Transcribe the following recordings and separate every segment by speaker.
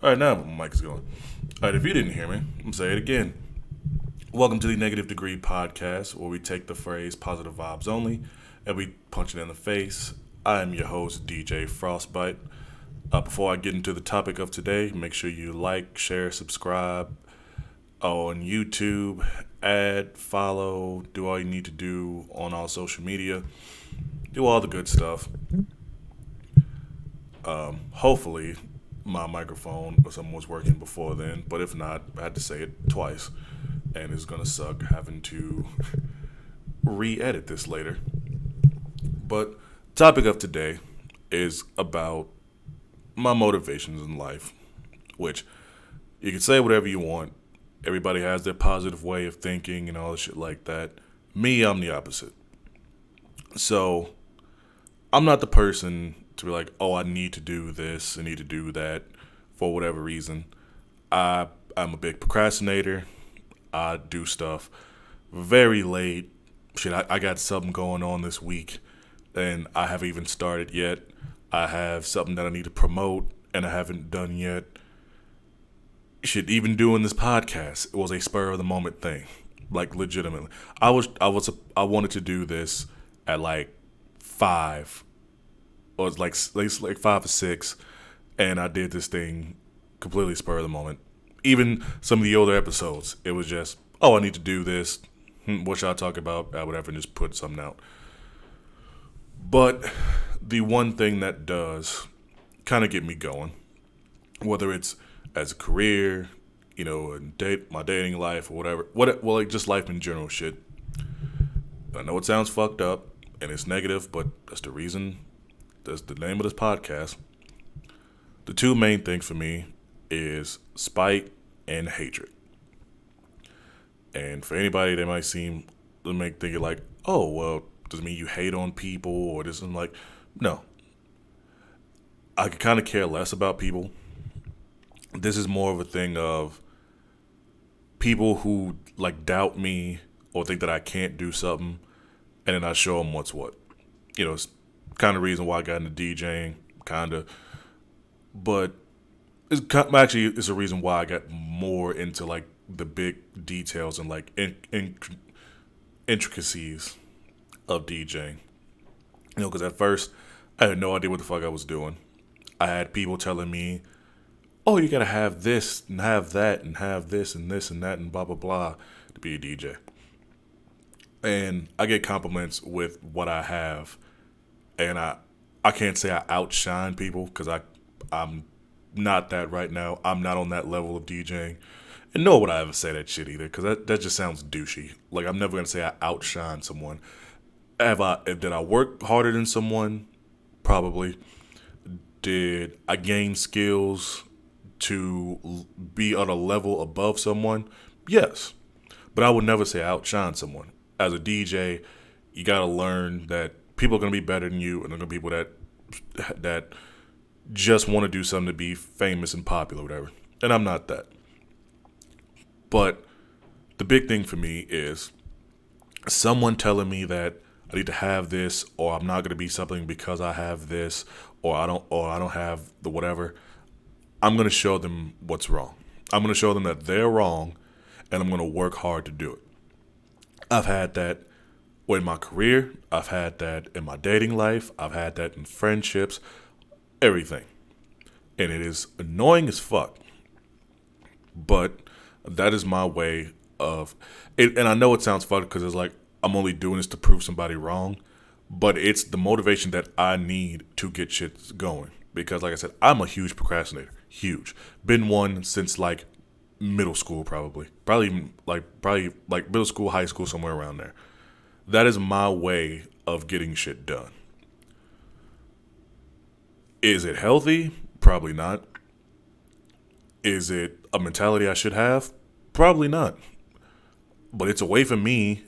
Speaker 1: All right, now my mic is going. All right, if you didn't hear me, I'm gonna say it again. Welcome to the Negative Degree Podcast, where we take the phrase positive vibes only and we punch it in the face. I am your host, DJ Frostbite. Before I get into the topic of today, make sure you like, share, subscribe on YouTube, add, follow, do all you need to do on all social media, do all the good stuff. Hopefully, my microphone or something was working before then, but if not, I had to say it twice, and it's gonna suck having to re-edit this later. But topic of today is about my motivations in life, which you can say whatever you want. Everybody has their positive way of thinking and all the shit like that. Me, I'm the opposite. So I'm not the person to be like, oh, I need to do this, I need to do that for whatever reason. I'm a big procrastinator. I do stuff very late. Shit, I got something going on this week and I haven't even started yet. I have something that I need to promote and I haven't done yet. Shit, even doing this podcast, it was a spur of the moment thing. Like legitimately. I wanted to do this at like 5 or it's like 5 or 6, and I did this thing completely spur of the moment. Even some of the older episodes, it was just, oh, I need to do this. What should I talk about? Whatever, and just put something out. But the one thing that does kind of get me going, whether it's as a career, my dating life or well, like just life in general, shit. I know it sounds fucked up and it's negative, but that's the reason. That's the name of this podcast. The two main things for me is spite and hatred. And for anybody that might seem to make thinking like, oh well, does it mean you hate on people or this? I'm like, no. I could kind of care less about people. This is more of a thing of people who like doubt me or think that I can't do something, and then I show them what's what. It's kind of reason why I got into DJing, kind of. But actually, it's a reason why I got more into like the big details and like intricacies of DJing. Because at first I had no idea what the fuck I was doing. I had people telling me, "Oh, you gotta have this and have that and have this and this and that and blah blah blah to be a DJ." And I get compliments with what I have, and I can't say I outshine people because I'm not that right now. I'm not on that level of DJing. And nor would I ever say that shit either, because that just sounds douchey. Like, I'm never gonna say I outshine someone. Did I work harder than someone? Probably. Did I gain skills to be on a level above someone? Yes. But I would never say I outshine someone. As a DJ, you gotta learn that people are gonna be better than you, and there are gonna be people that just want to do something to be famous and popular, whatever. And I'm not that. But the big thing for me is someone telling me that I need to have this, or I'm not going to be something because I have this, or I don't have the whatever. I'm going to show them what's wrong. I'm going to show them that they're wrong, and I'm going to work hard to do it. I've had that in my career. I've had that in my dating life. I've had that in friendships, everything. And it is annoying as fuck. But that is my way of it. And I know it sounds funny because it's like I'm only doing this to prove somebody wrong. But it's the motivation that I need to get shit going. Because like I said, I'm a huge procrastinator. Huge. Been one since like middle school probably. Probably like middle school, high school, somewhere around there. That is my way of getting shit done. Is it healthy? Probably not. Is it a mentality I should have? Probably not. But it's a way for me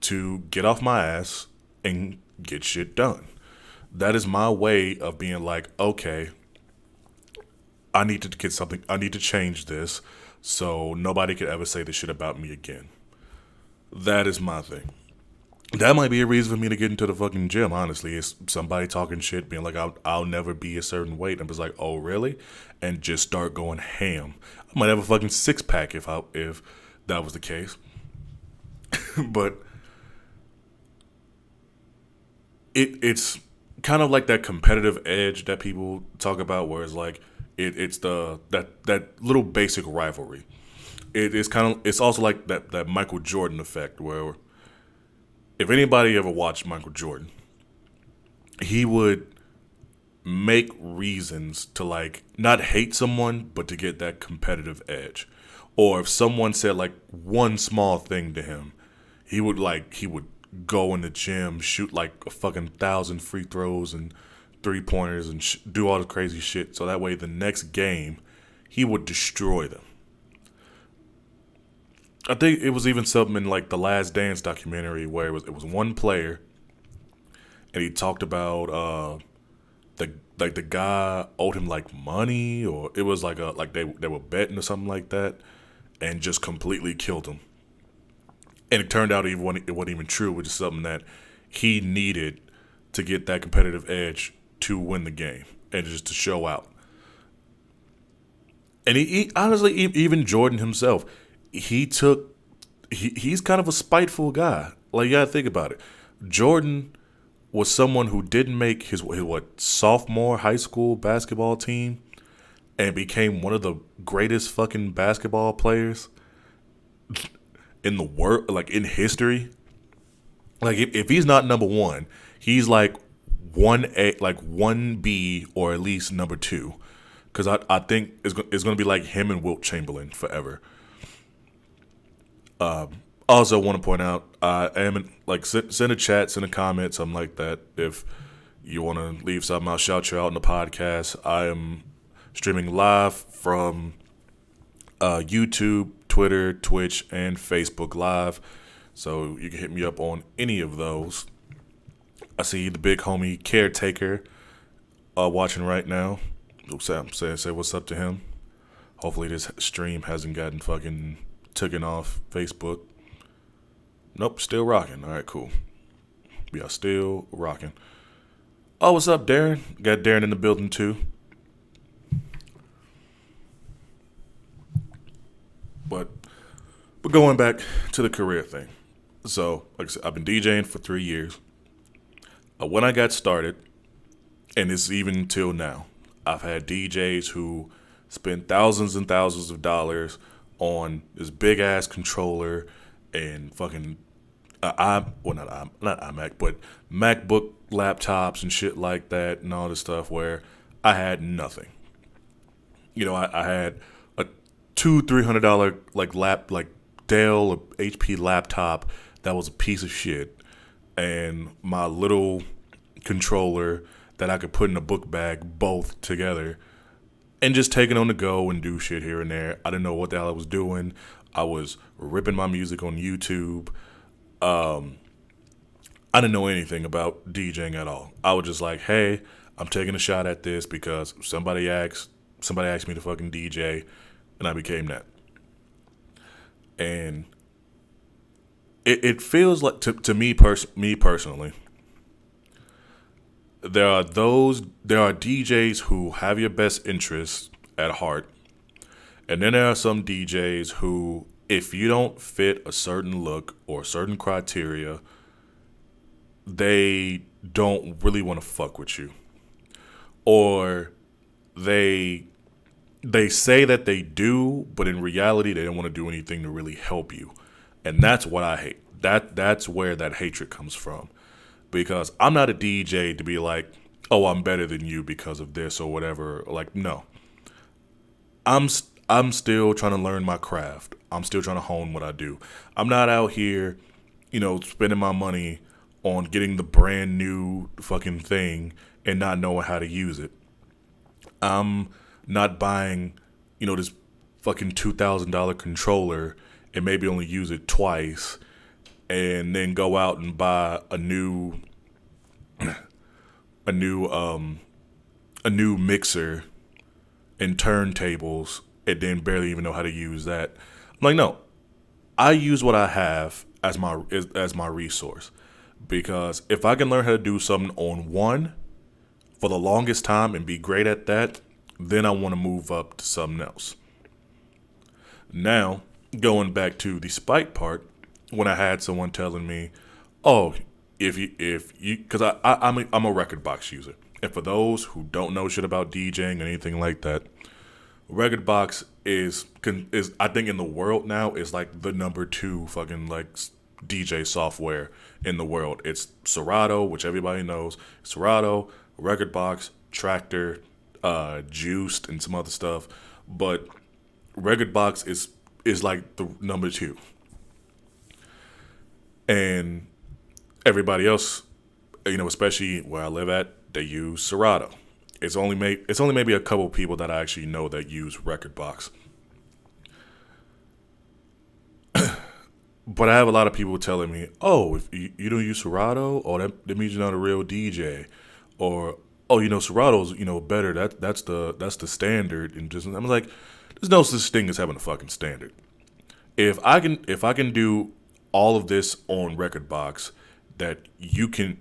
Speaker 1: to get off my ass and get shit done. That is my way of being like, okay, I need to get something, I need to change this so nobody could ever say this shit about me again. That is my thing. That might be a reason for me to get into the fucking gym. Honestly, it's somebody talking shit, being like, I'll never be a certain weight." And I'm just like, "Oh, really?" And just start going ham. I might have a fucking six pack if that was the case. But it's kind of like that competitive edge that people talk about, where it's like it's the that little basic rivalry. It's also like that Michael Jordan effect, where if anybody ever watched Michael Jordan, he would make reasons to like not hate someone, but to get that competitive edge. Or if someone said like one small thing to him, he would go in the gym, shoot like a fucking 1,000 free throws and 3 pointers and do all the crazy shit. So that way, the next game, he would destroy them. I think it was even something in like the Last Dance documentary where it was one player, and he talked about the guy owed him like money, or it was like they were betting or something like that, and just completely killed him. And it turned out it wasn't even true, which is something that he needed to get that competitive edge to win the game and just to show out. And he honestly, even Jordan himself, he took he's kind of a spiteful guy. Like, you gotta think about it. Jordan was someone who didn't make his what sophomore high school basketball team and became one of the greatest fucking basketball players in the world, like in history. Like, if he's not number one, he's like 1A, like 1B, or at least number two. Because I think it's going to be like him and Wilt Chamberlain forever. Also, want to point out, I am like send a chat, send a comment, something like that. If you want to leave something, I'll shout you out in the podcast. I am streaming live from YouTube, Twitter, Twitch, and Facebook Live. So you can hit me up on any of those. I see the big homie Caretaker watching right now. Say what's up to him. Hopefully this stream hasn't gotten fucking taken off Facebook. Nope, still rocking. All right, cool. We are still rocking. Oh, what's up, Darren? Got Darren in the building too. But going back to the career thing. So, like I said, I've been DJing for 3 years. When I got started, and it's even till now, I've had DJs who spend thousands and thousands of dollars on this big ass controller and fucking not iMac, but MacBook laptops and shit like that and all this stuff, where I had nothing. You know, I had a $200-300 like Dell or HP laptop that was a piece of shit, and my little controller that I could put in a book bag, both together, and just take it on the go and do shit here and there. I didn't know what the hell I was doing. I was ripping my music on YouTube. I didn't know anything about DJing at all. I was just like, hey, I'm taking a shot at this because somebody asked me to fucking DJ, and I became that. And it feels like to me personally, there are DJs who have your best interests at heart, and then there are some DJs who, if you don't fit a certain look or certain criteria, they don't really want to fuck with you, or they say that they do, but in reality they don't want to do anything to really help you, and that's what I hate. That's where that hatred comes from. Because I'm not a DJ to be like, oh, I'm better than you because of this or whatever. Like, no. I'm still trying to learn my craft. I'm still trying to hone what I do. I'm not out here, spending my money on getting the brand new fucking thing and not knowing how to use it. I'm not buying, this fucking $2,000 controller and maybe only use it twice, and then go out and buy a new mixer and turntables, and then barely even know how to use that. I'm like, no, I use what I have as my resource. Because if I can learn how to do something on one for the longest time and be great at that, then I want to move up to something else. Now, going back to the spike part, when I had someone telling me, "Oh, if you," because I'm a record box user, and for those who don't know shit about DJing or anything like that, record box is I think in the world now is like the number two fucking like DJ software in the world. It's Serato, which everybody knows. Serato, record box, Tractor, Juiced, and some other stuff, but record box is like the number two, and everybody else, especially where I live at, they use Serato. It's only maybe a couple people that I actually know that use record box. But I have a lot of people telling me, "Oh, if you don't use Serato, oh that means you're not a real DJ," or "Oh, Serato's better. That's the standard." And just I'm like, there's no such thing as having a fucking standard. If I can do all of this on record box that you can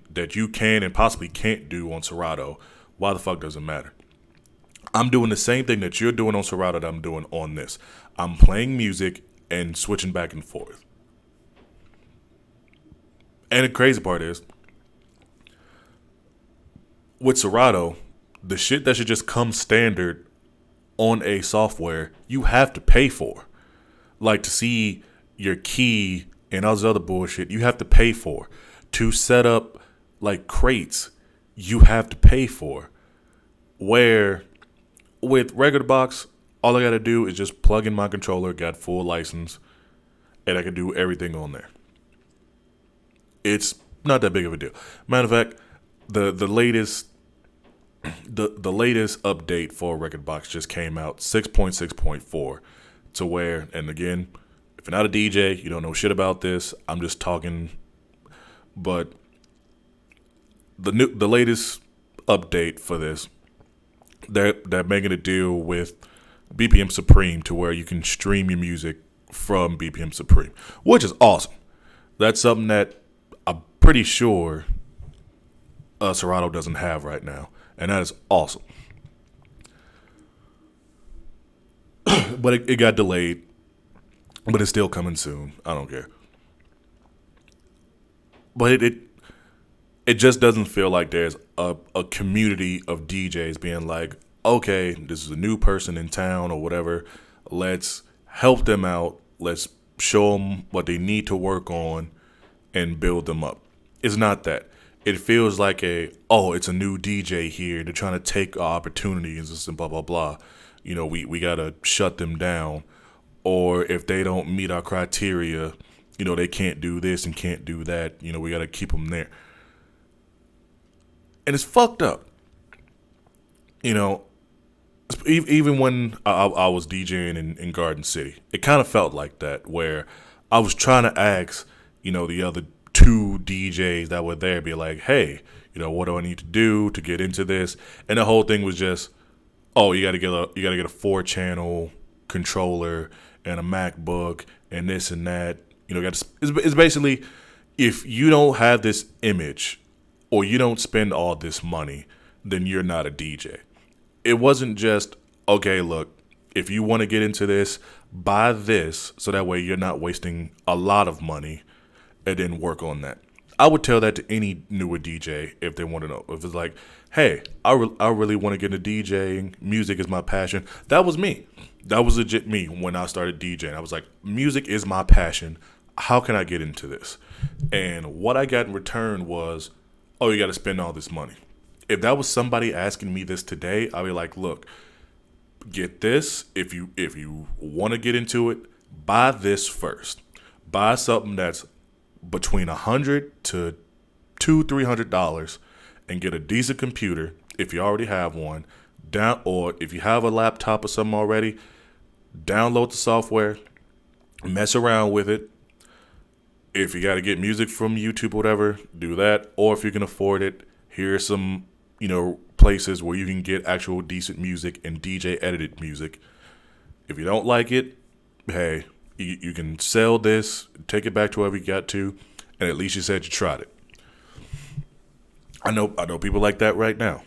Speaker 1: and possibly can't do on Serato, why the fuck does it matter? I'm doing the same thing that you're doing on Serato that I'm doing on this. I'm playing music and switching back and forth. And the crazy part is, with Serato, the shit that should just come standard on a software, you have to pay for. Like to see your key and all this other bullshit, you have to pay for. To set up like crates, you have to pay for. Where with Record Box, all I gotta do is just plug in my controller, got full license, and I can do everything on there. It's not that big of a deal. Matter of fact, the latest the latest update for Record Box just came out, 6.6.4, to where, and again, if you're not a DJ, you don't know shit about this. I'm just talking, but the latest update for this, they're making a deal with BPM Supreme to where you can stream your music from BPM Supreme, which is awesome. That's something that I'm pretty sure Serato doesn't have right now, and that is awesome. But it got delayed, but it's still coming soon. I don't care. But it just doesn't feel like there's a community of DJs being like, okay, this is a new person in town or whatever. Let's help them out. Let's show them what they need to work on and build them up. It's not that. It feels like it's a new DJ here. They're trying to take our opportunities and blah, blah, blah. We got to shut them down. Or if they don't meet our criteria, they can't do this and can't do that. We got to keep them there. And it's fucked up. Even when I was DJing in Garden City, it kind of felt like that, where I was trying to ask, the other two DJs that were there, be like, hey, what do I need to do to get into this? And the whole thing was just, oh, you got to get a 4-channel controller and a MacBook and this and that. It's basically, if you don't have this image or you don't spend all this money, then you're not a DJ. It wasn't just, okay, look, if you want to get into this, buy this so that way you're not wasting a lot of money and then work on that. I would tell that to any newer DJ if they want to know. If it's like, hey, I really want to get into DJing. Music is my passion. That was me. That was legit me when I started DJing. I was like, music is my passion. How can I get into this? And what I got in return was, oh, you got to spend all this money. If that was somebody asking me this today, I'd be like, look, get this. If you want to get into it, buy this first. Buy something that's between $100 to $200-$300 and get a decent computer if you already have one. Or if you have a laptop or something already, download the software, mess around with it. If you got to get music from YouTube or whatever, do that. Or if you can afford it, here's some places where you can get actual decent music and DJ edited music. If you don't like it, hey, you can sell this, take it back to wherever you got to, and at least you said you tried it. I know people like that right now.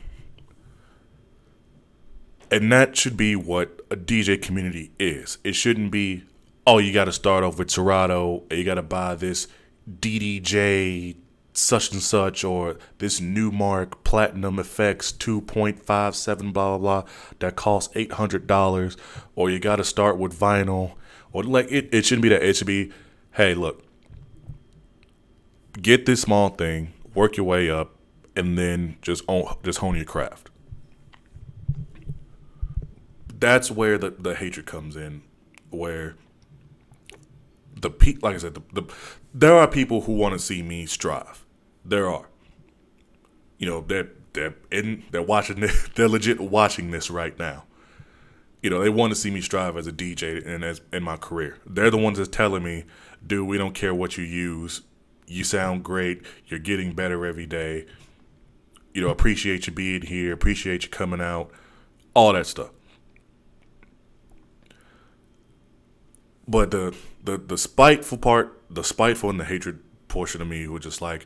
Speaker 1: And that should be what a DJ community is. It shouldn't be, oh, you got to start off with Serato, you got to buy this DDJ such and such, or this Newmark Platinum Effects 2.57 blah blah blah that costs $800, or you got to start with vinyl, or like it shouldn't be that. It should be, hey, look, get this small thing, work your way up, and then just hone your craft. That's where the hatred comes in, where like I said, there are people who want to see me strive. There are, they're watching this, they're legit watching this right now. They want to see me strive as a DJ and as in my career. They're the ones that's telling me, dude, we don't care what you use. You sound great. You're getting better every day. Appreciate you being here. Appreciate you coming out. All that stuff. But the spiteful part, the spiteful and the hatred portion of me, was just like,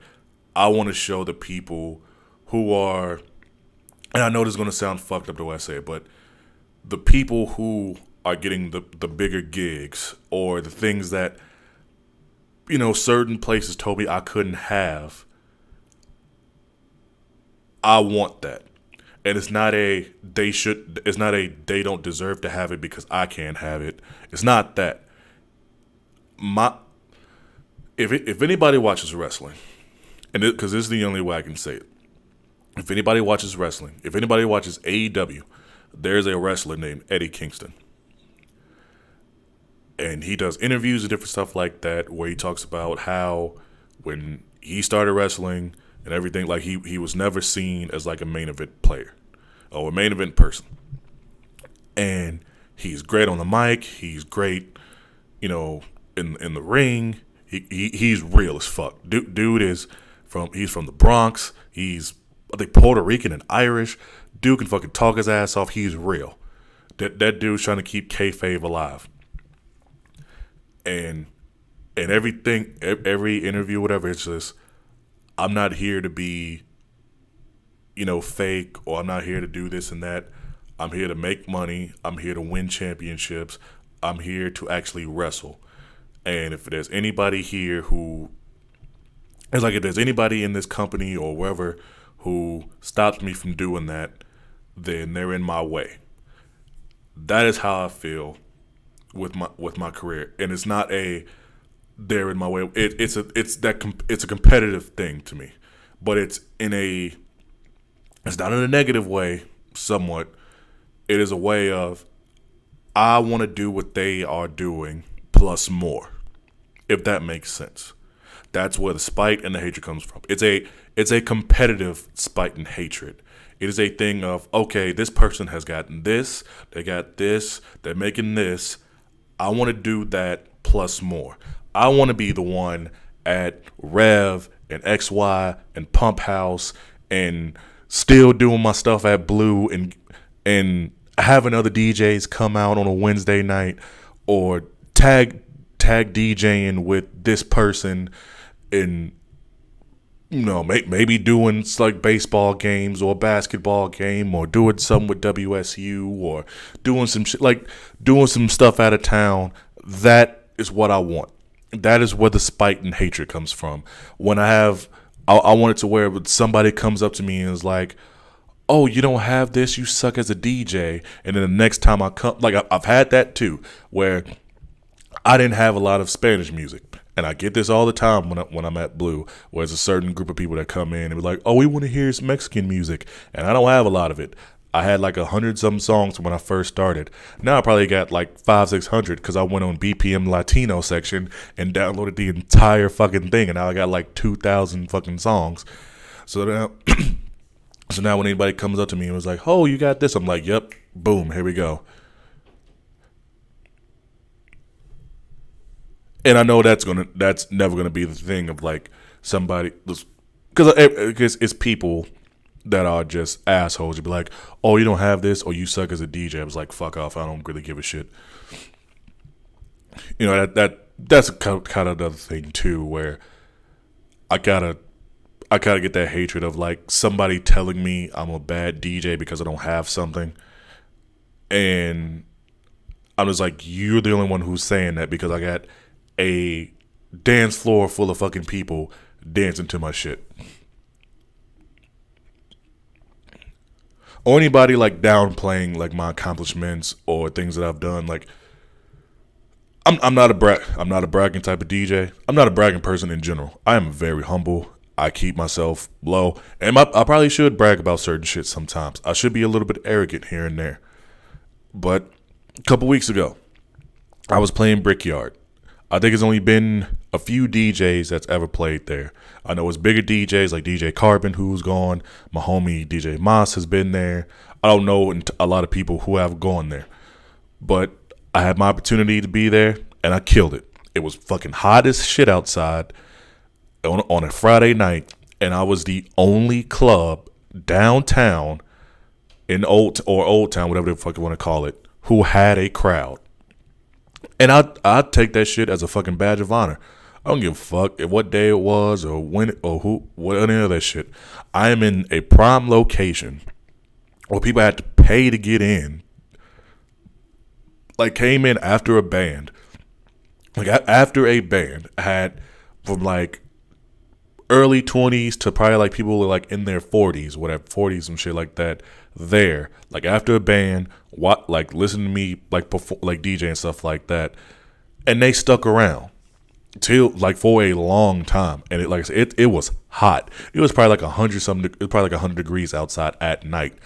Speaker 1: I want to show the people who are, and I know this is going to sound fucked up the way I say it, but the people who are getting the bigger gigs, or the things that, certain places told me I couldn't have, I want that. And it's not a they don't deserve to have it because I can't have it. It's not that. If anybody watches wrestling, and because this is the only way I can say it, if anybody watches wrestling, if anybody watches AEW, there's a wrestler named Eddie Kingston, and he does interviews and different stuff like that, where he talks about how when he started wrestling and everything, like he was never seen as like a main event player or a main event person, and he's great on the mic. He's great, in the ring. He's real as fuck. Dude is he's from the Bronx. He's, I think, Puerto Rican and Irish. Dude can fucking talk his ass off. He's real. That dude's trying to keep kayfabe alive. And everything, every interview, whatever, it's just, I'm not here to be, fake, or I'm not here to do this and that. I'm here to make money. I'm here to win championships. I'm here to actually wrestle. And if there's anybody here if there's anybody in this company or wherever who stops me from doing that, then they're in my way. That is how I feel with my career. And it's not they're in my way. It's a competitive thing to me, but it's not in a negative way. Somewhat, it is a way of, I want to do what they are doing plus more, if that makes sense. That's where the spite and the hatred comes from. It's a competitive spite and hatred. It is a thing of, okay, this person has gotten this, they got this, they're making this. I want to do that plus more. I want to be the one at Rev and XY and Pump House and still doing my stuff at Blue and having other DJs come out on a Wednesday night, or tag DJing with this person, and maybe doing like baseball games or a basketball game, or doing something with WSU, or doing some shit, like doing some stuff out of town. That is what I want. That is where the spite and hatred comes from. When I want it to where somebody comes up to me and is like, oh, you don't have this, you suck as a DJ. And then the next time I come, like I've had that too, where I didn't have a lot of Spanish music. And I get this all the time when I'm at Blue, where there's a certain group of people that come in and be like, oh, we want to hear some Mexican music. And I don't have a lot of it. I had like 100-some songs when I first started. Now I probably got like 500-600 because I went on BPM Latino section and downloaded the entire fucking thing. And now I got like 2,000 fucking songs. So now when anybody comes up to me and was like, oh, you got this? I'm like, yep, boom, here we go. And I know that's never gonna be the thing of like somebody, because it's people that are just assholes. You'd be like, oh, you don't have this, or you suck as a DJ. I was like, fuck off. I don't really give a shit. That's kind of the thing too, where I I kind of get that hatred of like somebody telling me I'm a bad DJ because I don't have something. And I'm just like, you're the only one who's saying that because I got a dance floor full of fucking people dancing to my shit. Or anybody like downplaying like my accomplishments or things that I've done. Like, I'm not a bragging type of DJ. I'm not a bragging person in general. I am very humble. I keep myself low, and I probably should brag about certain shit sometimes. I should be a little bit arrogant here and there. But a couple weeks ago, I was playing Brickyard. I think it's only been a few DJs that's ever played there. I know it's bigger DJs like DJ Carbon, who's gone. My homie DJ Moss has been there. I don't know a lot of people who have gone there. But I had my opportunity to be there, and I killed it. It was fucking hot as shit outside on a Friday night, and I was the only club downtown in Old Town, whatever the fuck you want to call it, who had a crowd. And I'd take that shit as a fucking badge of honor. I don't give a fuck what day it was or when or who, what any of that shit. I am in a prime location where people had to pay to get in. Like, came in after a band. Like, after a band had from like early 20s to probably like people who were like in their 40s, whatever, 40s and shit like that. There, like after a band, like listen to me, like perform, like DJ and stuff like that, and they stuck around till like for a long time. And like I said, it was hot. It was probably like 100 something. It was probably like 100 degrees outside at night,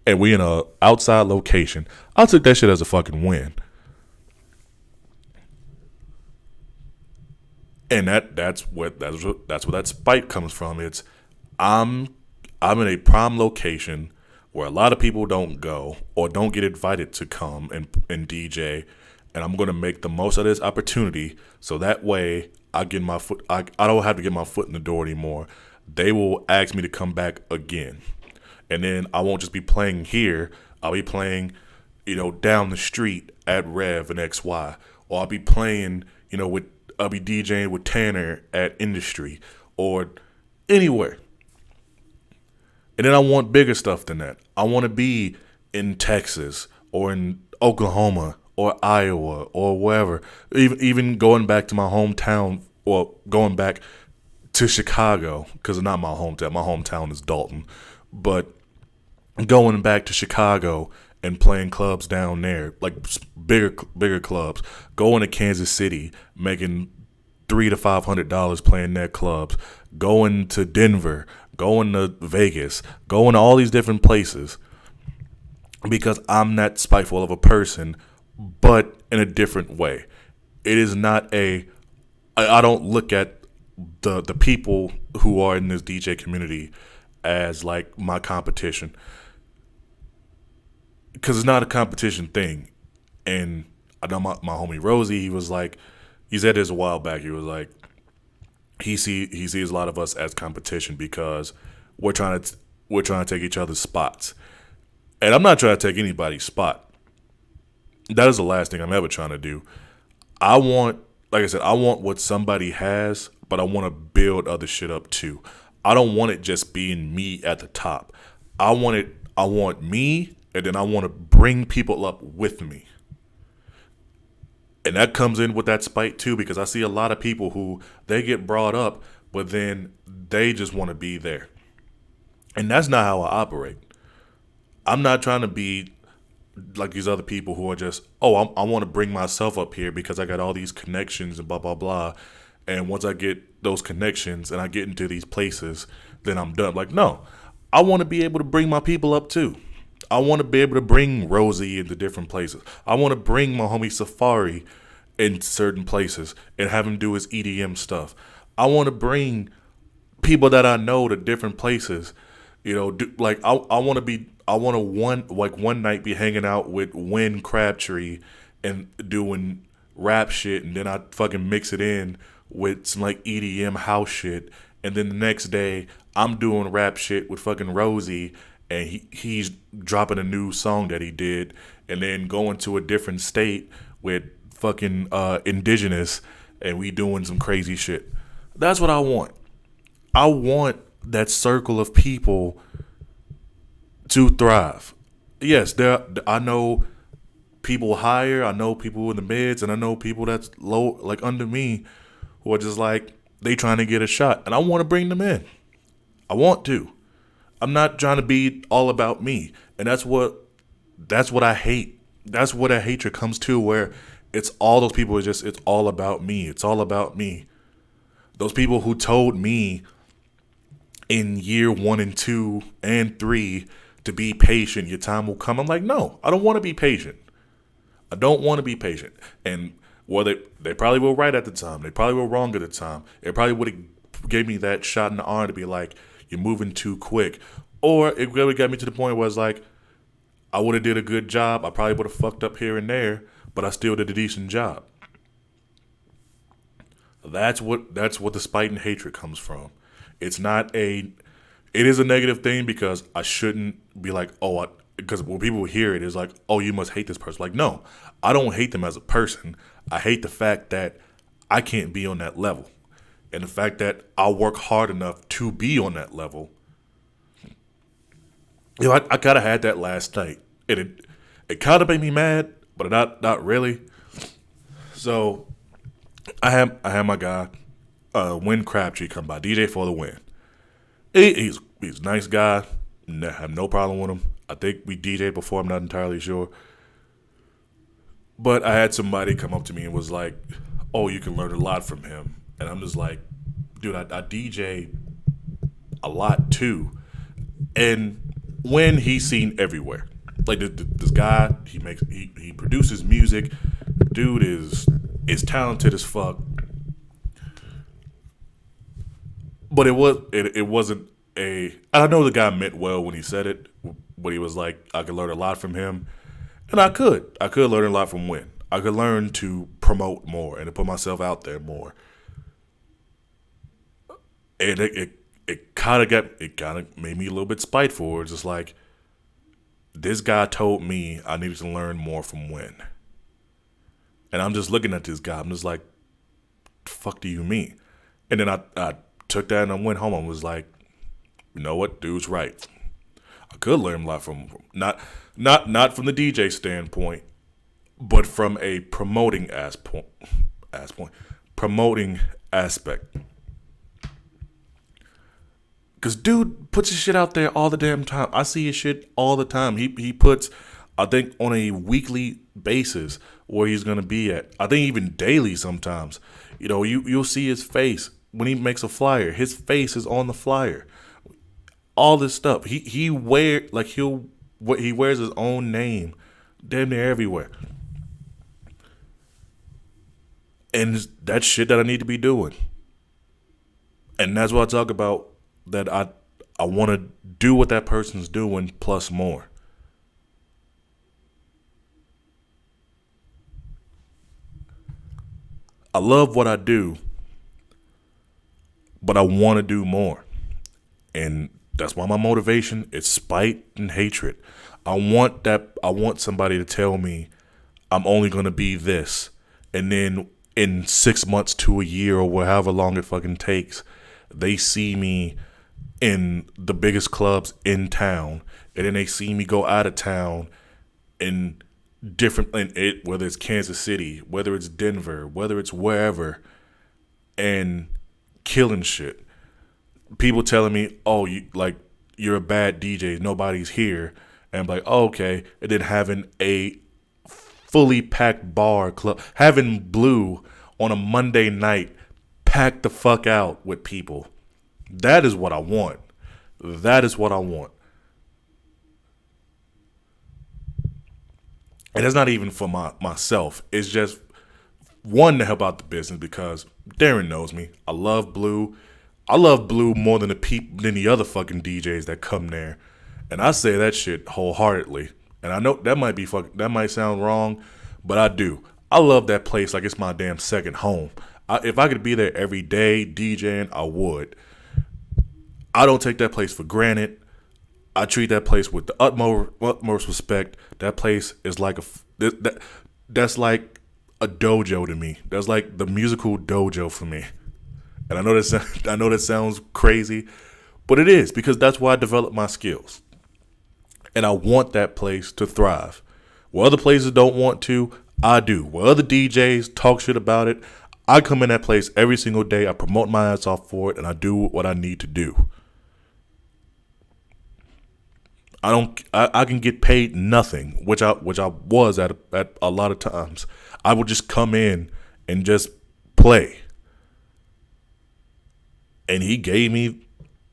Speaker 1: and we in a outside location. I took that shit as a fucking win. And that's where that spite comes from. It's I'm in a prime location where a lot of people don't go or don't get invited to come and DJ, and I'm gonna make the most of this opportunity so that way I get my foot. I don't have to get my foot in the door anymore. They will ask me to come back again, and then I won't just be playing here. I'll be playing, down the street at Rev and XY, or I'll be playing, I'll be DJing with Tanner at Industry or anywhere. And then I want bigger stuff than that. I want to be in Texas or in Oklahoma or Iowa or wherever. Even going back to my hometown or going back to Chicago, because it's not my hometown. My hometown is Dalton. But going back to Chicago and playing clubs down there, like bigger clubs. Going to Kansas City, making $300 to $500 playing their clubs. Going to Denver, going to Vegas, going to all these different places, because I'm that spiteful of a person, but in a different way. It is not I don't look at the people who are in this DJ community as like my competition, because it's not a competition thing. And I know my homie Rosie, he said this a while back, he was like, he sees a lot of us as competition because we're trying to take each other's spots. And I'm not trying to take anybody's spot. That is the last thing I'm ever trying to do. I want what somebody has, but I want to build other shit up too. I don't want it just being me at the top. I want me, and then I want to bring people up with me. And that comes in with that spite too, because I see a lot of people who they get brought up, but then they just want to be there. And that's not how I operate. I'm not trying to be like these other people who are just, I want to bring myself up here because I got all these connections and blah, blah, blah. And once I get those connections and I get into these places, then I'm done. Like, no, I want to be able to bring my people up too. I want to be able to bring Rosie into different places. I want to bring my homie Safari in certain places and have him do his EDM stuff. I want to bring people that I know to different places. I want to one night be hanging out with Win Crabtree and doing rap shit, and then I fucking mix it in with some like EDM house shit, and then the next day I'm doing rap shit with fucking Rosie, and he's dropping a new song that he did, and then going to a different state with fucking Indigenous, and we doing some crazy shit. That's what I want. I want that circle of people to thrive. Yes, I know people higher, I know people in the mids, and I know people that's low, like under me, who are just like they trying to get a shot, and I want to bring them in. I want to. I'm not trying to be all about me, and that's what I hate. That's what a hatred comes to, where it's all those people. It's all about me. It's all about me. Those people who told me in year 1 and 2 and 3 to be patient. Your time will come. I'm like, no, I don't want to be patient. I don't want to be patient. And well, they probably were right at the time. They probably were wrong at the time. It probably would have gave me that shot in the arm to be like, you're moving too quick. Or it really got me to the point where it's like, I would have did a good job. I probably would have fucked up here and there, but I still did a decent job. That's what the spite and hatred comes from. It's not a. It is a negative thing because I shouldn't be like, because when people hear it, it's like, oh, you must hate this person. Like, no, I don't hate them as a person. I hate the fact that I can't be on that level, and the fact that I work hard enough to be on that level. I kind of had that last night, and it kind of made me mad, but not really. So I had my guy, Win Crabtree, come by, DJ for the Win. He's a nice guy. I have no problem with him. I think we DJed before. I'm not entirely sure. But I had somebody come up to me and was like, oh, you can learn a lot from him. And I'm just like, dude, I DJ a lot too. And when he's seen everywhere. Like this guy, he produces music. Dude is talented as fuck. But it wasn't a. I know the guy meant well when he said it, but he was like, I could learn a lot from him, and I could learn a lot from Win. I could learn to promote more and to put myself out there more. And it kind of made me a little bit spiteful. It's just like, this guy told me I needed to learn more from Win, and I'm just looking at this guy. I'm just like, the fuck do you mean? And then I took that and I went home and was like, you know what, dude's right. I could learn a lot from not from the DJ standpoint, but from a promoting promoting aspect. Cause dude puts his shit out there all the damn time. I see his shit all the time. He puts, I think, on a weekly basis where he's gonna be at. I think even daily sometimes. You know, you'll see his face. When he makes a flyer, his face is on the flyer. All this stuff. He wears his own name damn near everywhere. And that's shit that I need to be doing. And that's what I talk about, that I want to do what that person's doing plus more. I love what I do, but I want to do more. And that's why my motivation is spite and hatred. I want somebody to tell me I'm only going to be this. And then in 6 months to a year or however long it fucking takes, they see me in the biggest clubs in town. And then they see me go out of town in whether it's Kansas City, whether it's Denver, whether it's wherever, and killing shit. People telling me, oh, you're a bad DJ, nobody's here. And I'm like, oh, okay. And then having a fully packed bar club, having Blue on a Monday night packed the fuck out with people. That is what I want. That is what I want. And it's not even for myself. It's just, one, to help out the business, because Darren knows me. I love Blue. I love Blue more than the other fucking DJs that come there. And I say that shit wholeheartedly. And I know that might sound wrong, but I do. I love that place like it's my damn second home. If I could be there every day DJing, I would. I don't take that place for granted. I treat that place with the utmost respect. That place is like that's like a dojo to me. That's like the musical dojo for me. And I know that sounds crazy, But it is because that's where I develop my skills. And I want that place to thrive. Where other places don't want to, I do. Where other DJs talk shit about it, I come in that place every single day. I promote my ass off for it, and I do what I need to do. I don't. I can get paid nothing, which I was at a lot of times. I would just come in and just play, and he gave me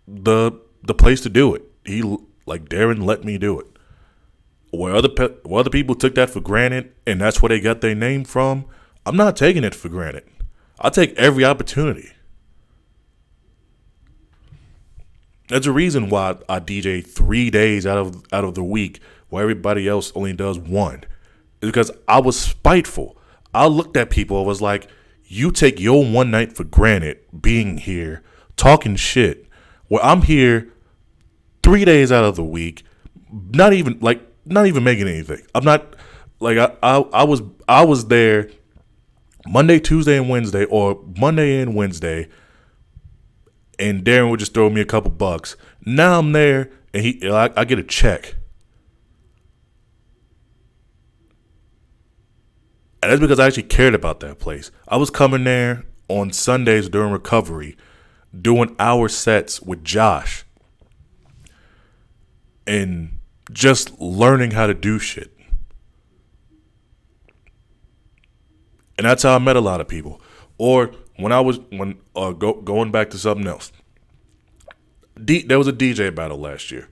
Speaker 1: the place to do it. He like Darren let me do it. Where other people took that for granted, and that's where they got their name from. I'm not taking it for granted. I take every opportunity. There's a reason why I DJ 3 days out of the week, while everybody else only does one. It's because I was spiteful. I looked at people. I was like, "You take your one night for granted, being here, talking shit. Well, I'm here 3 days out of the week, not even making anything. I'm not like I was there Monday, Tuesday, and Wednesday, or Monday and Wednesday." And Darren would just throw me a couple bucks. Now I'm there, and I get a check. And that's because I actually cared about that place. I was coming there on Sundays during recovery, doing hour sets with Josh, and just learning how to do shit. And that's how I met a lot of people. Or going back to something else, there was a DJ battle last year,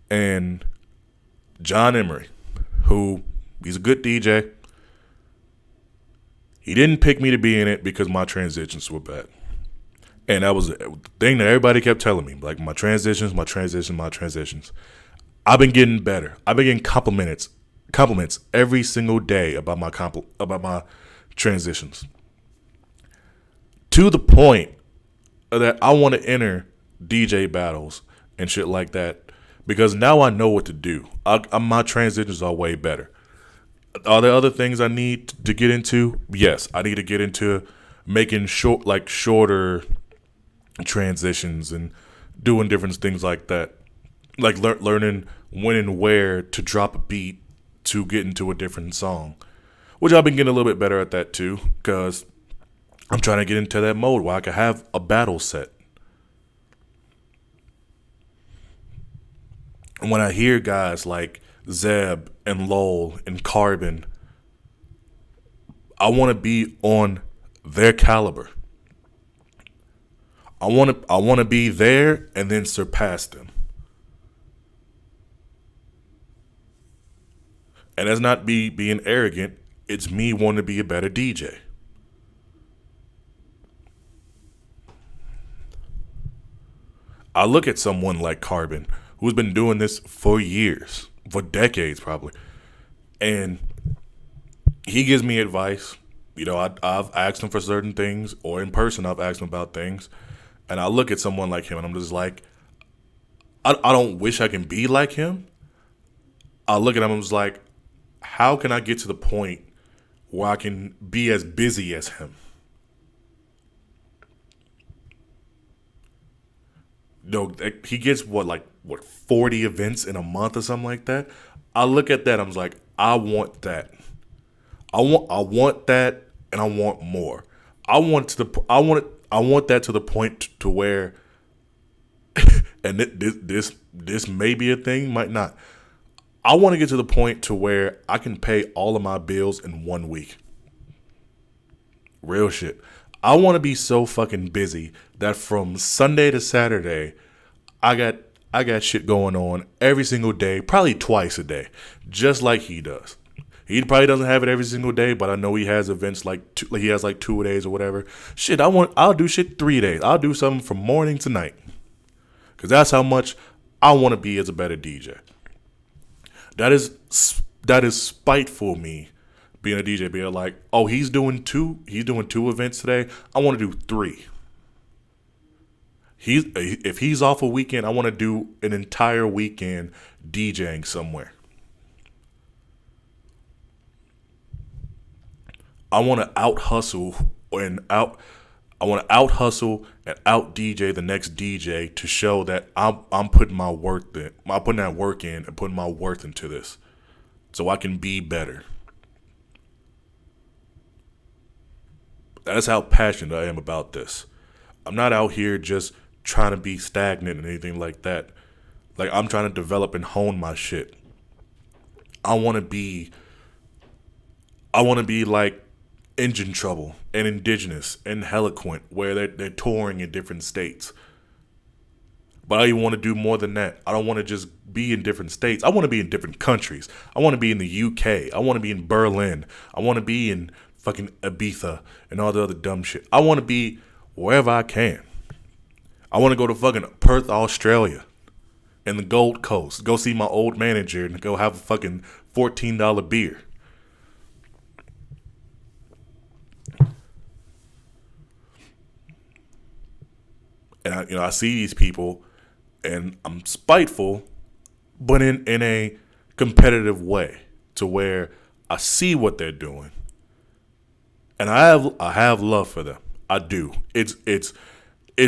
Speaker 1: and John Emery, who he's a good DJ, he didn't pick me to be in it because my transitions were bad, and that was the thing that everybody kept telling me, like my transitions. I've been getting better. I've been getting compliments every single day about my transitions. To the point that I want to enter DJ battles and shit like that because now I know what to do. My transitions are way better. Are there other things I need to get into? Yes, I need to get into making shorter transitions and doing different things like that, like learning when and where to drop a beat to get into a different song, which I've been getting a little bit better at that too, because I'm trying to get into that mode where I can have a battle set. And when I hear guys like Zeb and Lowell and Carbon, I want to be on their caliber. I want to be there and then surpass them. And that's not being arrogant. It's me wanting to be a better DJ. I look at someone like Carbon, who's been doing this for years, for decades probably, and he gives me advice. You know, I've asked him for certain things, or in person I've asked him about things, and I look at someone like him and I'm just like, I don't wish I can be like him. I look at him and I'm just like, how can I get to the point where I can be as busy as him? No, he gets 40 events in a month or something like that. I look at that, I'm like, I want that. I want that, and I want more. I want that to the point to where, and this may be a thing, might not. I want to get to the point to where I can pay all of my bills in 1 week. Real shit. I want to be so fucking busy that from Sunday to Saturday, I got shit going on every single day, probably twice a day, just like he does. He probably doesn't have it every single day, but I know he has events he has 2 days or whatever. Shit, I'll do shit 3 days. I'll do something from morning to night, because that's how much I want to be as a better DJ. That is spiteful me. Being a DJ, being like, oh, he's doing two events today. I want to do 3. If he's off a weekend, I want to do an entire weekend DJing somewhere. I want to out hustle and I want to out hustle and out DJ the next DJ to show that I'm putting my work in. I'm putting that work in and putting my worth into this, so I can be better. That's how passionate I am about this. I'm not out here just trying to be stagnant and anything like that. Like, I'm trying to develop and hone my shit. I want to be like Engine Trouble and Indigenous and Eloquent, where they're touring in different states. But I even want to do more than that. I don't want to just be in different states. I want to be in different countries. I want to be in the UK. I want to be in Berlin. I want to be in fucking Ibiza and all the other dumb shit. I want to be wherever I can. I want to go to fucking Perth, Australia, and the Gold Coast. Go see my old manager and go have a fucking $14 beer. And I see these people, and I'm spiteful, but in a competitive way, to where I see what they're doing, and I have love for them. I do. It's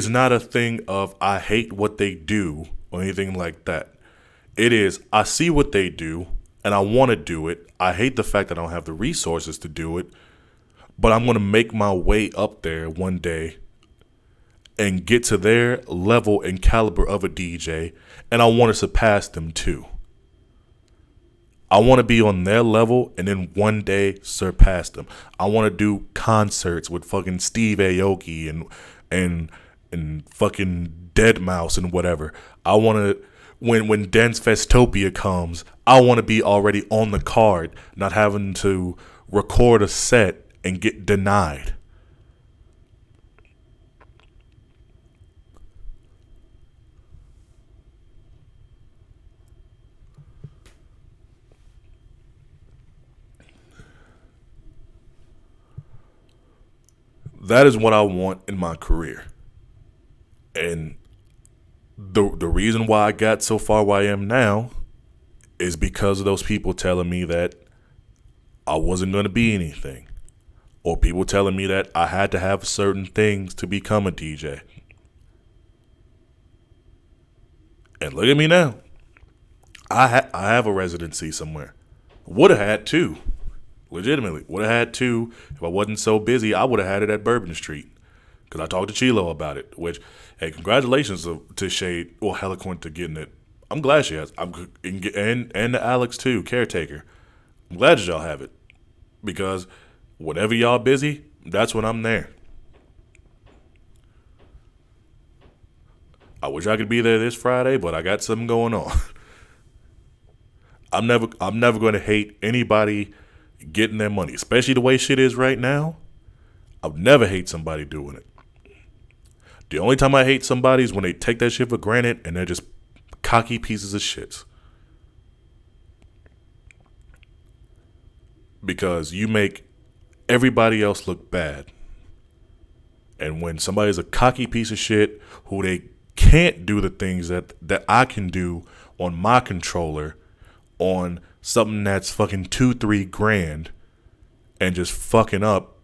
Speaker 1: not a thing of I hate what they do or anything like that. It is I see what they do, and I want to do it. I hate the fact that I don't have the resources to do it, but I'm going to make my way up there one day and get to their level and caliber of a DJ, and I want to surpass them too. I want to be on their level and then one day surpass them. I want to do concerts with fucking Steve Aoki and fucking Deadmau5 and whatever. I want to, when Dance Festopia comes, I want to be already on the card, not having to record a set and get denied. That is what I want in my career. And the reason why I got so far where I am now is because of those people telling me that I wasn't going to be anything. Or people telling me that I had to have certain things to become a DJ. And look at me now. I have a residency somewhere. Would have had two. Legitimately. Would have had two. If I wasn't so busy, I would have had it at Bourbon Street. Because I talked to Chilo about it. Which, hey, congratulations to Shade or Eloquent to getting it. I'm glad she has. And to Alex too, Caretaker. I'm glad that y'all have it. Because whenever y'all busy, that's when I'm there. I wish I could be there this Friday, but I got something going on. I'm never going to hate anybody getting their money, especially the way shit is right now. I'll never hate somebody doing it. The only time I hate somebody is when they take that shit for granted and they're just cocky pieces of shit. Because you make everybody else look bad. And when somebody's a cocky piece of shit who they can't do the things that I can do on my controller, on something that's fucking $2-3 and just fucking up,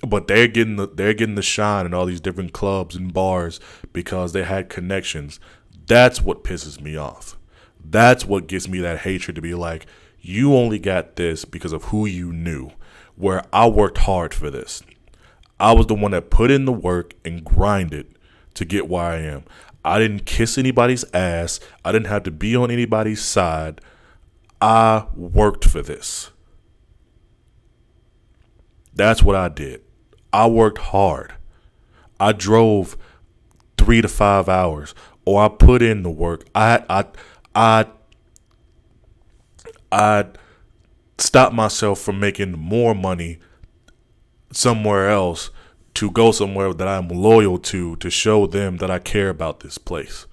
Speaker 1: but they're getting the shine in all these different clubs and bars because they had connections. That's what pisses me off. That's what gives me that hatred to be like, you only got this because of who you knew, where I worked hard for this. I was the one that put in the work and grinded to get where I am. I didn't kiss anybody's ass. I didn't have to be on anybody's side. I worked for this. That's what I did. I worked hard. I drove 3 to 5 hours, or I put in the work. I stopped myself from making more money somewhere else to go somewhere that I'm loyal to show them that I care about this place.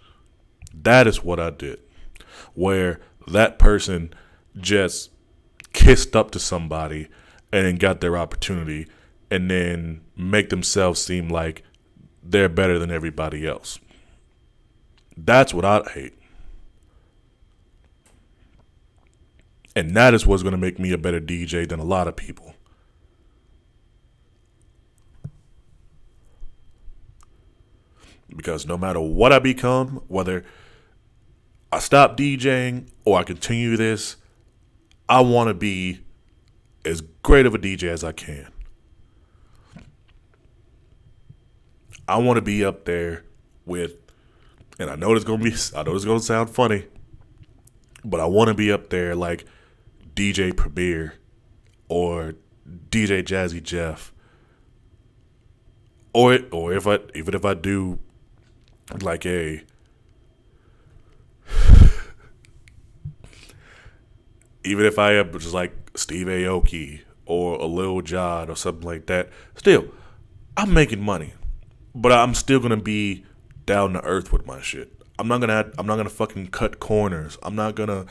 Speaker 1: That is what I did. Where that person just kissed up to somebody and then got their opportunity and then make themselves seem like they're better than everybody else. That's what I hate. And that is what's going to make me a better DJ than a lot of people. because no matter what I become, whether I stop DJing or I continue this, I want to be as great of a DJ as I can. I want to be up there with, and I know it's gonna sound funny, but I want to be up there like DJ Premier or DJ Jazzy Jeff, or even if I do like even if I am just like Steve Aoki or a Lil Jon or something like that, still, I'm making money, but I'm still gonna be down to earth with my shit. I'm not gonna fucking cut corners. I'm not gonna,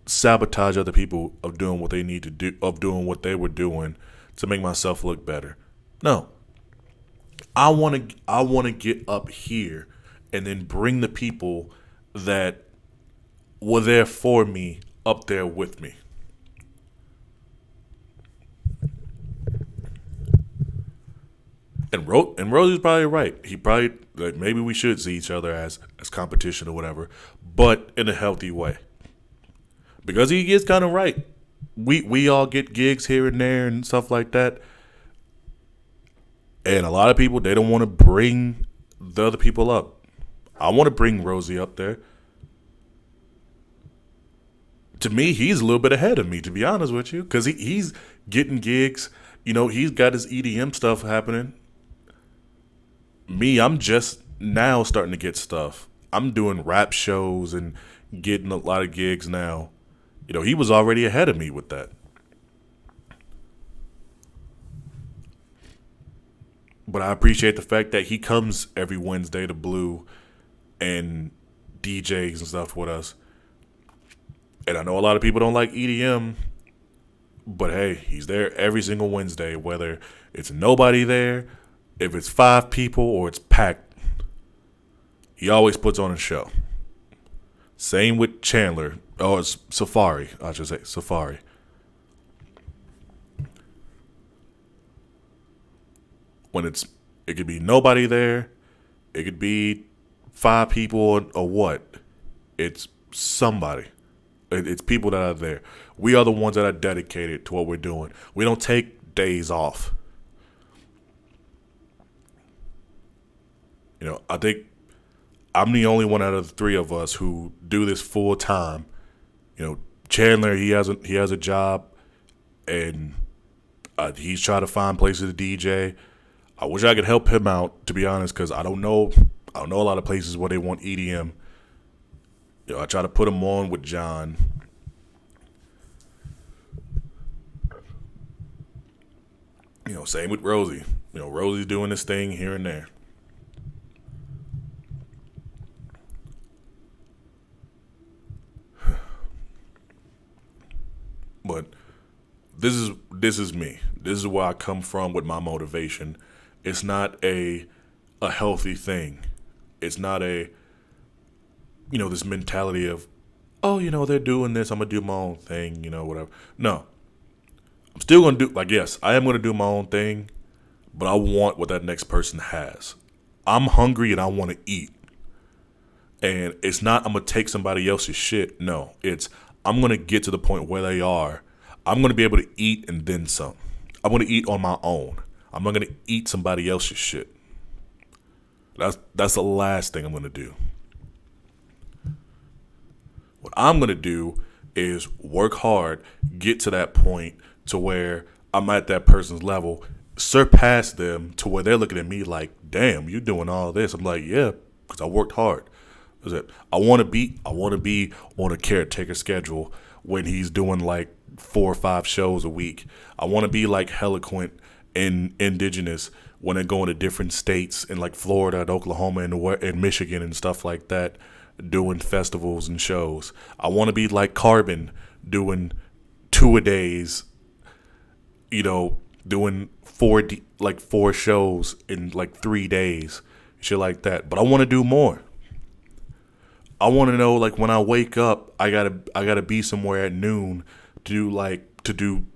Speaker 1: sabotage other people of doing what they need to do, of doing what they were doing to make myself look better. No, I wanna get up here and then bring the people that were there for me up there with me. And Rosie's probably right. He probably, like, maybe we should see each other as competition or whatever, but in a healthy way. Because he is kind of right. We all get gigs here and there and stuff like that. And a lot of people, they don't want to bring the other people up. I want to bring Rosie up there. To me, he's a little bit ahead of me, to be honest with you, because he's getting gigs. He's got his EDM stuff happening. Me, I'm just now starting to get stuff. I'm doing rap shows and getting a lot of gigs now. He was already ahead of me with that. But I appreciate the fact that he comes every Wednesday to Blue and DJs and stuff with us. And I know a lot of people don't like EDM, but hey, he's there every single Wednesday, whether it's nobody there, if it's 5 people or it's packed. He always puts on a show. Same with Chandler, or Safari, I should say, Safari. It could be nobody there, it could be 5 people or what. It's somebody. It's people that are there. We are the ones that are dedicated to what we're doing. We don't take days off. I think I'm the only one out of the 3 of us who do this full time. Chandler, he has a job, and he's trying to find places to DJ. I wish I could help him out, to be honest, because I don't know a lot of places where they want EDM. I try to put him on with John. Same with Rosie. Rosie's doing this thing here and there. But this is me. This is where I come from with my motivation. It's not a healthy thing. It's not a this mentality of, oh, they're doing this, I'm gonna do my own thing, whatever. No. I'm still gonna do, yes, I am gonna do my own thing, but I want what that next person has. I'm hungry and I want to eat. And it's not I'm gonna take somebody else's shit. No, it's I'm gonna get to the point where they are. I'm gonna be able to eat and then some. I'm gonna eat on my own. I'm not gonna eat somebody else's shit. That's the last thing I'm gonna do. What I'm gonna do is work hard, get to that point to where I'm at that person's level, surpass them to where they're looking at me like, damn, you doing all this. I'm like, yeah, because I worked hard. I want to be on a caretaker schedule when he's doing like 4 or 5 shows a week. I want to be like Heliquent and Indigenous when they're going to different states in like Florida and Oklahoma and Michigan and stuff like that, doing festivals and shows. I want to be like Carbon, doing 2-a-days, doing 4 shows in like 3 days, shit like that. But I want to do more. I want to know, like, when I wake up, I gotta be somewhere at noon to do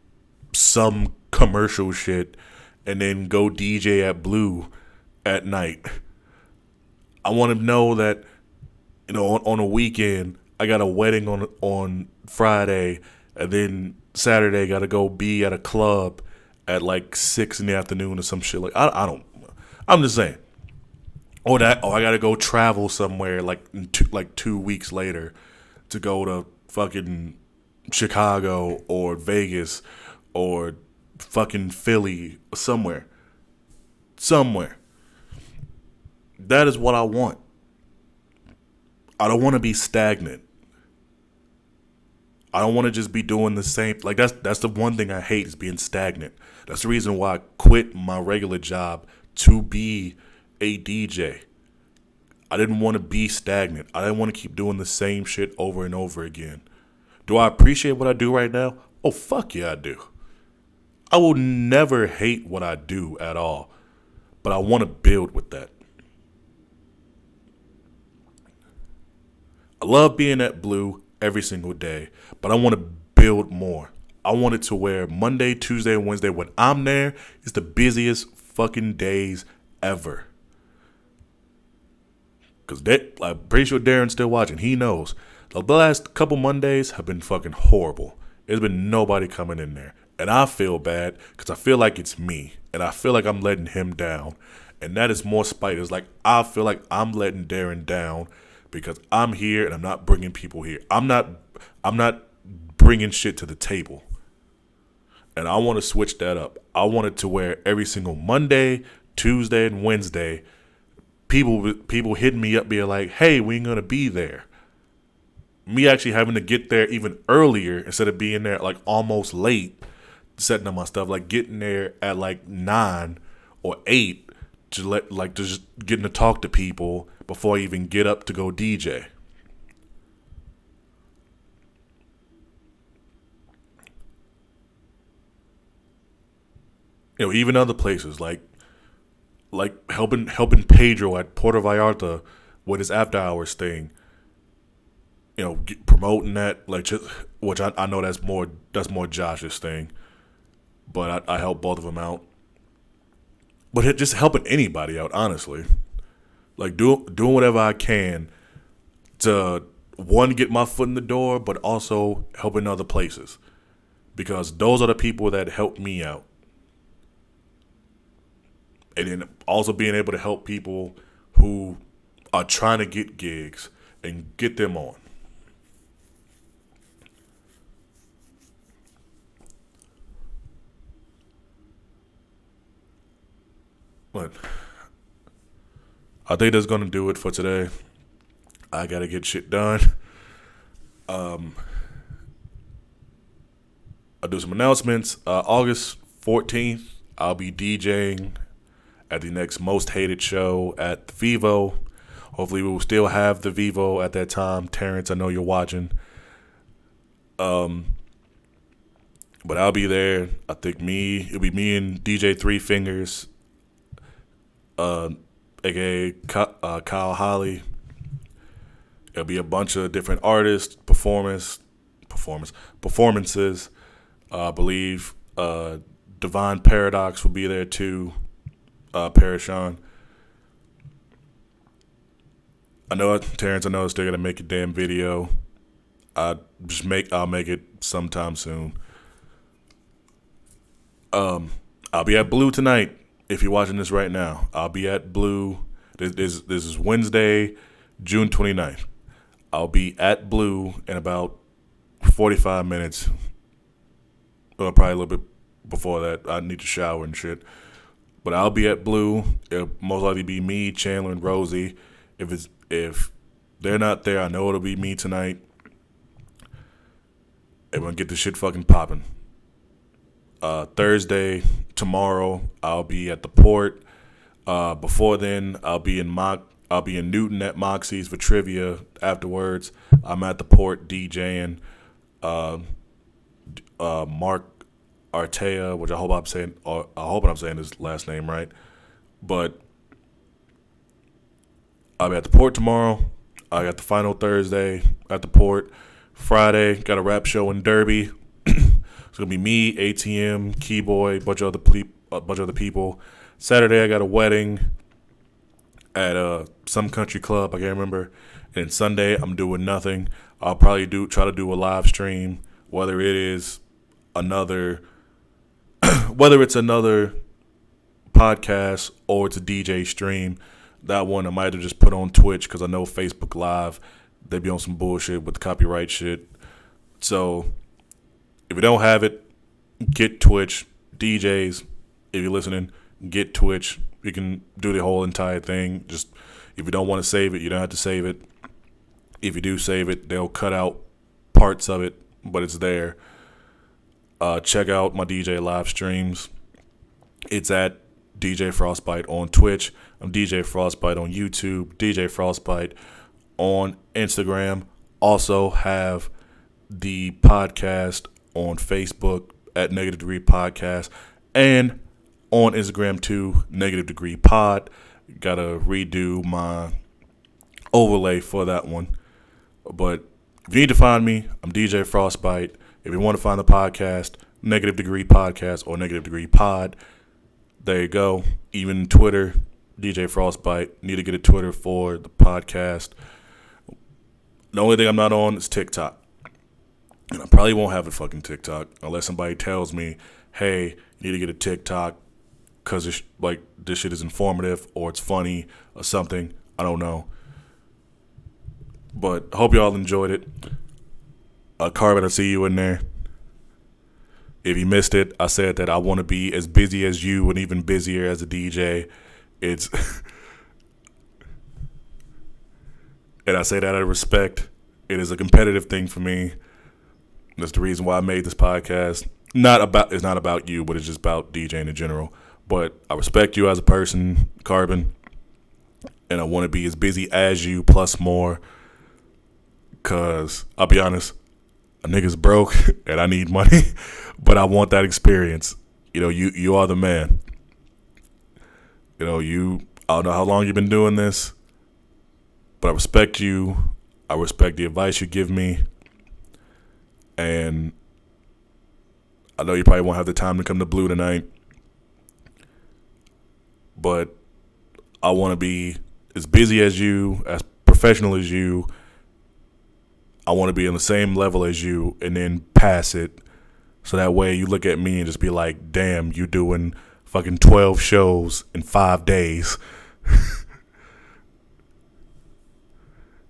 Speaker 1: some commercial shit, and then go DJ at Blue at night. I want to know that, on a weekend, I got a wedding on Friday, and then Saturday got to go be at a club at like 6 in the afternoon or some shit. Like I don't. I'm just saying. Or I got to go travel somewhere like like 2 weeks later to go to fucking Chicago or Vegas or fucking Philly or somewhere. That is what I want. I don't want to be stagnant. I don't want to just be doing the same. Like that's the one thing I hate is being stagnant. That's the reason why I quit my regular job to be a DJ. I didn't want to be stagnant. I didn't want to keep doing the same shit over and over again. Do I appreciate what I do right now? Oh, fuck yeah, I do. I will never hate what I do at all, but I want to build with that. I love being at Blue every single day, but I want to build more. I want it to where Monday, Tuesday, and Wednesday, when I'm there, is the busiest fucking days ever. Because I'm pretty sure Darren's still watching. He knows. The last couple Mondays have been fucking horrible. There's been nobody coming in there. And I feel bad because I feel like it's me. And I feel like I'm letting him down. And that is more spite. It's like I feel like I'm letting Darren down because I'm here and I'm not bringing people here. I'm not bringing shit to the table. And I want to switch that up. I want it to where every single Monday, Tuesday, and Wednesday, people hitting me up being like, hey, we ain't going to be there. Me actually having to get there even earlier instead of being there like almost late, setting up my stuff, like getting there at like 9 or 8 to just getting to talk to people before I even get up to go DJ. Even other places like helping Pedro at Puerto Vallarta with his after hours thing. Promoting that, like, just, which I know that's more Josh's thing, but I help both of them out. But just helping anybody out, honestly, like doing whatever I can to one get my foot in the door, but also helping other places because those are the people that help me out. And then also being able to help people who are trying to get gigs and get them on. But I think that's going to do it for today. I got to get shit done. I'll do some announcements. August 14th, I'll be DJing at the next Most Hated show at the Vivo. Hopefully we will still have the Vivo at that time. Terrence, I know you're watching. But I'll be there. I think it'll be me and DJ Three Fingers, aka Kyle Holly. It'll be a bunch of different artists, performances. I believe Divine Paradox will be there too. Parashon. Terrence, I know it's still gonna make a damn video. I'll make it sometime soon. I'll be at Blue tonight. If you're watching this right now, I'll be at Blue. This is Wednesday, June 29th. I'll be at Blue in about 45 minutes. Or probably a little bit before that. I need to shower and shit. But I'll be at Blue. It'll most likely be me, Chandler, and Rosie. If they're not there, I know it'll be me tonight. And we'll get this shit fucking popping. Thursday, tomorrow, I'll be at the Port. Before then, I'll be in Newton at Moxie's for trivia. Afterwards, I'm at the Port DJing. Mark Artea, which I hope I'm saying his last name right. But I'll be at the Port tomorrow. I got the final Thursday at the Port. Friday, got a rap show in Derby. It's gonna be me, ATM, Keyboy, a bunch of other people. Saturday, I got a wedding. at some country club. I can't remember. And Sunday, I'm doing nothing. I'll probably try to do a live stream, whether it is another, whether it's another podcast or it's a DJ stream. That one I might have just put on Twitch because I know Facebook Live, they be on some bullshit with copyright shit. So if you don't have it, get Twitch. DJs, if you're listening, get Twitch. You can do the whole entire thing. Just if you don't want to save it, you don't have to save it. If you do save it, they'll cut out parts of it, but it's there. Check out my DJ live streams. It's at DJ Frostbite on Twitch. I'm DJ Frostbite on YouTube. DJ Frostbite on Instagram. Also have the podcast on Facebook at Negative Degree Podcast and on Instagram too, Negative Degree Pod. Gotta redo my overlay for that one. But if you need to find me, I'm DJ Frostbite. If you want to find the podcast, Negative Degree Podcast or Negative Degree Pod, there you go. Even Twitter, DJ Frostbite. Need to get a Twitter for the podcast. The only thing I'm not on is TikTok. And I probably won't have a fucking TikTok unless somebody tells me, hey, you need to get a TikTok because this shit is informative or it's funny or something. I don't know. But I hope y'all enjoyed it. Carbon, I see you in there. If you missed it, I said that I want to be as busy as you and even busier as a DJ. It's and I say that out of respect. It is a competitive thing for me. That's the reason why I made this podcast. It's not about you, but it's just about DJing in general. But I respect you as a person, Carbon, and I want to be as busy as you plus more. Cause I'll be honest, a nigga's broke and I need money, but I want that experience. You know, you are the man. You know, I don't know how long you've been doing this, but I respect you. I respect the advice you give me. And I know you probably won't have the time to come to Blue tonight, but I want to be as busy as you, as professional as you. I want to be on the same level as you and then pass it. So that way you look at me and just be like, damn, you doing fucking 12 shows in 5 days.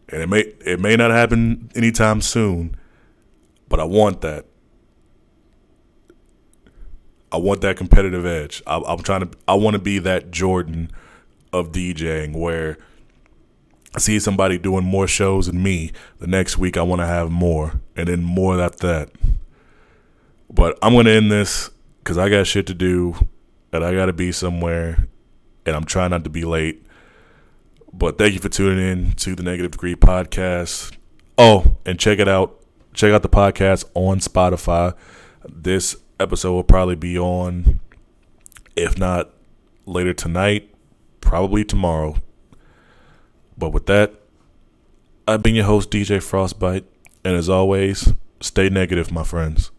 Speaker 1: And it may not happen anytime soon, but I want that. I want that competitive edge. I want to be that Jordan of DJing where I see somebody doing more shows than me. The next week I want to have more, and then more after that. But I'm going to end this because I got shit to do, and I got to be somewhere, and I'm trying not to be late. But thank you for tuning in to the Negative Degree Podcast. Oh, and check it out. Check out the podcast on Spotify. This episode will probably be on, if not later tonight, probably tomorrow. But with that, I've been your host, DJ Frostbite. And as always, stay negative, my friends.